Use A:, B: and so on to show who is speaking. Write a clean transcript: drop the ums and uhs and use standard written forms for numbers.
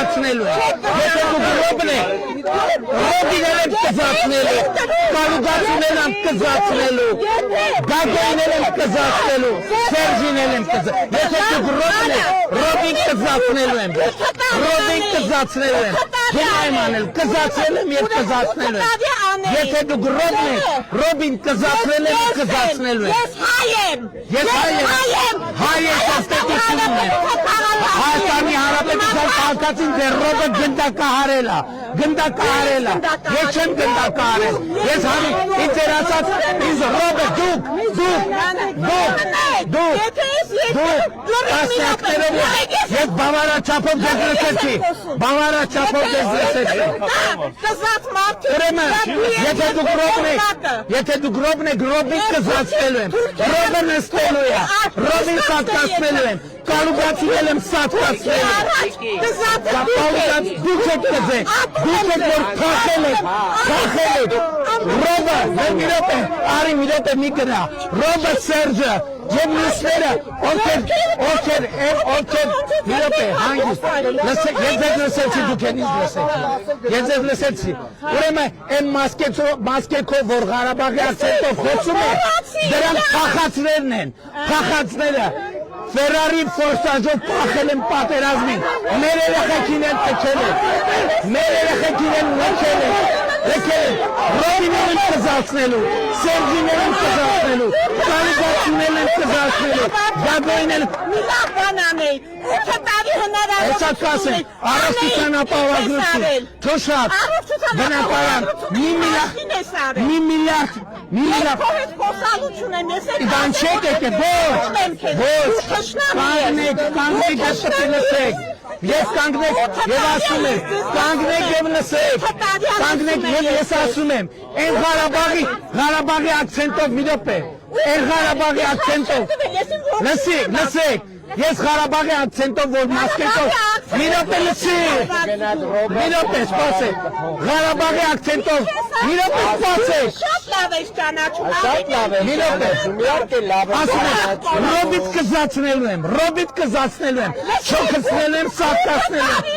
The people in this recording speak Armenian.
A: կզացնելու եմ, եթե դուք ռոբն եք, ռոբինել եմ կզացնելու, կարուգացունել եմ կզացնելու, գագոյնել եմ կզացնելու, սերժինել եմ կզացնելու, եթե դուք ռոբն եք, ռոբին կզացնելու եմ, ռոբին կզացնելու եմ, գնա եմ անել, կզացնել եմ և կզացնելու եմ, եթե դուք ռոբն եք, ռոբին կզացնել եմ, կզացնելու եմ, ես հայ եմ, հայ եմ կաստետությունում եմ, Հայաստանի Հանրապետության քաղաքացին դեր ռոբը գնդակահարել է, ես չեմ գնդակահարել, ես ինձ էր ասած, ինձ ռոբը դուք, տասնյակներով ես բավարարչափով ձեզ լսեցի, ուրեմն, եթե դուք ռոբն եք, ռոբին կզացնելու եմ, ռոբը նստելու է, ռոբին սատկացնելու եմ, կարուգացնել եմ սատկացնելու եմ, դուք եք կզեք, դուք եք որ թախել եք, ռոբը, մի րոպե, արի մի րոպե մի կնա, ռոբը Սերջը, և մյուսները, ովքեր, մի րոպե, հանգիստ, ես ձեզ լսեցի, դուք են ինձ լսեցի, ես ձեզ լսեցի, ուրեմն են մասկեքով, որ Ղարաբաղի ակցենտով խոսում է, դրանք փախածներն են, փախածները, Ֆերարի ֆորսաժով պախել են պատերազմին, մեր երեխեքին են տքել են, մեր երեխեքին են լքել են, ռոբիներ են կզացնելու, սերժիներ են կզացնելու, կարուգացունել են կզացնելու, գագոյնել են, հեսա կասեն, առողջության ապահովագրություն, թոշակ, բնակարան, մի միլիարդ, Իդան չեք եկել, ոչ, կանգնեք, լսեք, ես կանգնեք և ասում եմ, կանգնեք և լսեք, կանգնեք և ես ասում եմ, են Ղարաբաղի ակցենտով մի րոպե, են Ղարաբաղի ակցենտով, լսեք, ես Ղարաբաղի ակցենտով, որ մասկետով, մի րոպե լսեք, մի րոպե սպասեք, Ղարաբաղի ակցենտով, մի րոպե սպասեք, մի րոպե, ասում եմ, ռոբիտ կզացնելու եմ, չոքցնելու եմ, սատկացնելու եմ,